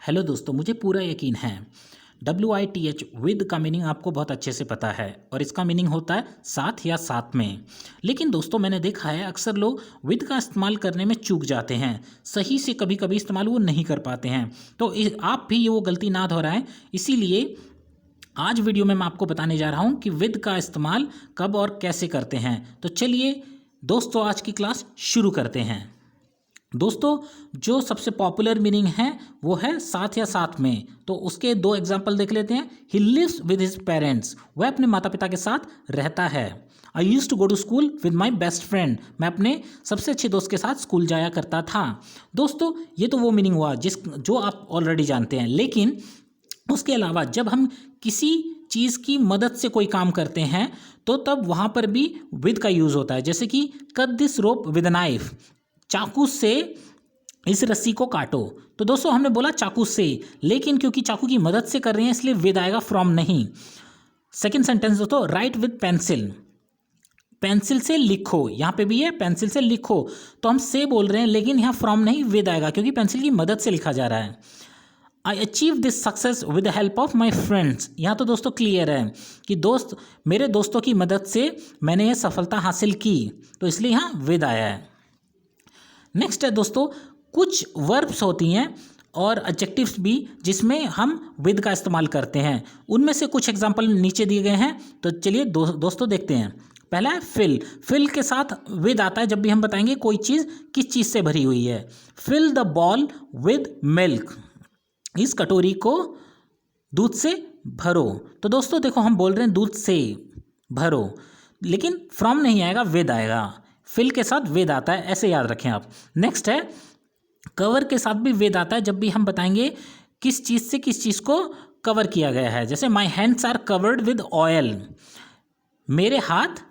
Hello दोस्तों, मुझे पूरा यकीन है WITH विद का मीनिंग आपको बहुत अच्छे से पता है और इसका मीनिंग होता है साथ या साथ में। लेकिन दोस्तों, मैंने देखा है अक्सर लोग विद का इस्तेमाल करने में चूक जाते हैं, सही से कभी कभी इस्तेमाल वो नहीं कर पाते हैं। तो आप भी ये वो गलती ना दोहराएं। इसीलिए आज वीडियो में मैं आपको बताने जा रहा हूँ कि विद का इस्तेमाल कब और कैसे करते हैं। तो चलिए दोस्तों, आज की क्लास शुरू करते हैं। दोस्तों, जो सबसे पॉपुलर मीनिंग है वो है साथ या साथ में। तो उसके दो एग्जाम्पल देख लेते हैं। He lives with his parents, वह अपने माता पिता के साथ रहता है। I use to go to school with my best friend, मैं अपने सबसे अच्छे दोस्त के साथ स्कूल जाया करता था। दोस्तों, ये तो वो मीनिंग हुआ जो आप ऑलरेडी जानते हैं। लेकिन उसके अलावा जब हम किसी चीज़ की मदद से कोई काम करते हैं तो तब वहाँ पर भी विद का यूज़ होता है। जैसे कि cut this rope with knife, चाकू से इस रस्सी को काटो। तो दोस्तों, हमने बोला चाकू से, लेकिन क्योंकि चाकू की मदद से कर रहे हैं इसलिए विद आएगा, फ्रॉम नहीं। सेकंड सेंटेंस दोस्तों, राइट विद पेंसिल, पेंसिल से लिखो। यहाँ पे भी है पेंसिल से लिखो, तो हम से बोल रहे हैं लेकिन यहाँ फ्रॉम नहीं विद आएगा क्योंकि पेंसिल की मदद से लिखा जा रहा है। I achieve this success with the help of my friends, यहाँ तो दोस्तों क्लियर है कि मेरे दोस्तों की मदद से मैंने ये सफलता हासिल की, तो इसलिए यहाँ विद आया है। नेक्स्ट है दोस्तों, कुछ वर्ब्स होती हैं और एडजेक्टिव्स भी जिसमें हम विद का इस्तेमाल करते हैं। उनमें से कुछ एग्जांपल नीचे दिए गए हैं, तो चलिए दोस्तों देखते हैं। पहला है फिल। फिल के साथ विद आता है जब भी हम बताएंगे कोई चीज़ किस चीज़ से भरी हुई है। Fill the bowl with milk, इस कटोरी को दूध से भरो। तो दोस्तों देखो, हम बोल रहे हैं दूध से भरो, लेकिन फ्रॉम नहीं आएगा, विद आएगा। फिल के साथ विद आता है, ऐसे याद रखें आप। नेक्स्ट है कवर के साथ भी विद आता है जब भी हम बताएंगे किस चीज़ से किस चीज़ को कवर किया गया है। जैसे my hands are covered with oil, मेरे हाथ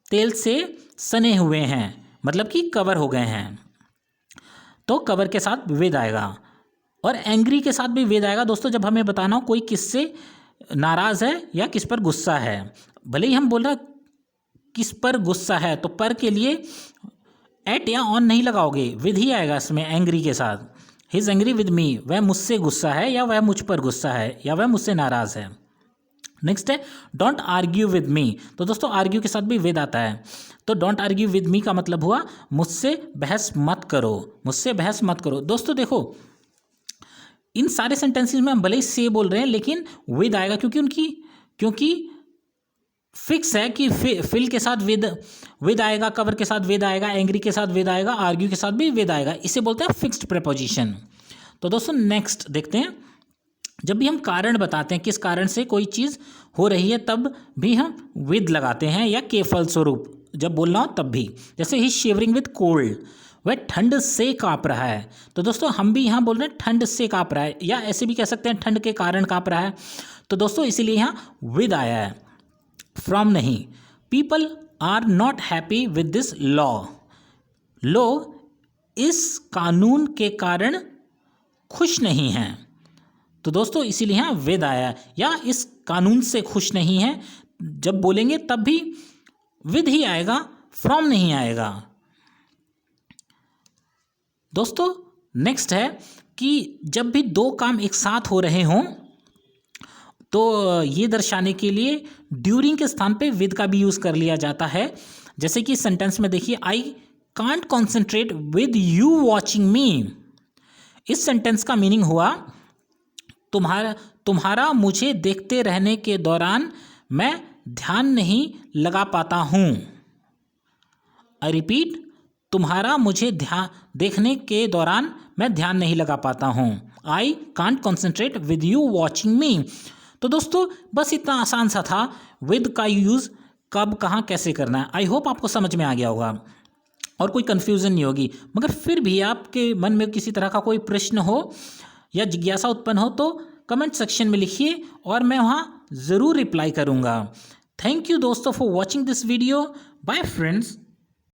तेल से सने हुए हैं, मतलब कि कवर हो गए हैं, तो कवर के साथ विद आएगा। और एंग्री के साथ भी विद आएगा दोस्तों जब हमें बताना हो कोई किससे नाराज़ है या किस पर गुस्सा है। भले ही हम बोल रहे किस पर गुस्सा है, तो पर के लिए एट या ऑन नहीं लगाओगे, विद ही आएगा इसमें एंग्री के साथ। He is angry with me, वह मुझसे गुस्सा है या वह मुझ पर गुस्सा है या वह मुझसे नाराज़ है। नेक्स्ट है डोंट आर्ग्यू विद मी। तो दोस्तों, आर्ग्यू के साथ भी विद आता है। तो डोंट आर्ग्यू विद मी का मतलब हुआ मुझसे बहस मत करो, मुझसे बहस मत करो। दोस्तों देखो, इन सारे सेंटेंसेस में हम भले ही से बोल रहे हैं लेकिन विद आएगा क्योंकि फिक्स है कि फिल के साथ विद आएगा, कवर के साथ विद आएगा, एंग्री के साथ विद आएगा, आर्ग्यू के साथ भी विद आएगा। इसे बोलते हैं फिक्स्ड प्रीपोजिशन। तो दोस्तों नेक्स्ट देखते हैं, जब भी हम कारण बताते हैं किस कारण से कोई चीज़ हो रही है तब भी हम विद लगाते हैं, या के फलस्वरूप जब बोलना हो तब भी। जैसे ही शिवरिंग विद कोल्ड, वह ठंड से काँप रहा है। तो दोस्तों हम भी यहाँ बोल रहे हैं ठंड से काँप रहा है, या ऐसे भी कह सकते हैं ठंड के कारण काँप रहा है। तो दोस्तों इसीलिए यहाँ विद आया है, फ्रॉम नहीं। People are not happy with this law, लोग इस कानून के कारण खुश नहीं हैं। तो दोस्तों इसीलिए यहाँ विद आया है, या इस कानून से खुश नहीं है जब बोलेंगे तब भी विद ही आएगा, फ्रॉम नहीं आएगा। दोस्तों नेक्स्ट है कि जब भी दो काम एक साथ हो रहे हों तो ये दर्शाने के लिए ड्यूरिंग के स्थान पे विद का भी यूज़ कर लिया जाता है। जैसे कि सेंटेंस में देखिए, I can't concentrate with you watching मी। इस सेंटेंस का मीनिंग हुआ तुम्हारा मुझे देखते रहने के दौरान मैं ध्यान नहीं लगा पाता हूँ। आई रिपीट, तुम्हारा मुझे देखने के दौरान मैं ध्यान नहीं लगा पाता हूँ। I can't concentrate with you watching मी। तो दोस्तों बस इतना आसान सा था विद का यूज़ कब कहाँ कैसे करना है। आई होप आपको समझ में आ गया होगा और कोई कन्फ्यूज़न नहीं होगी। मगर फिर भी आपके मन में किसी तरह का कोई प्रश्न हो या जिज्ञासा उत्पन्न हो तो कमेंट सेक्शन में लिखिए और मैं वहाँ ज़रूर रिप्लाई करूँगा। थैंक यू दोस्तों for watching this video. Bye friends.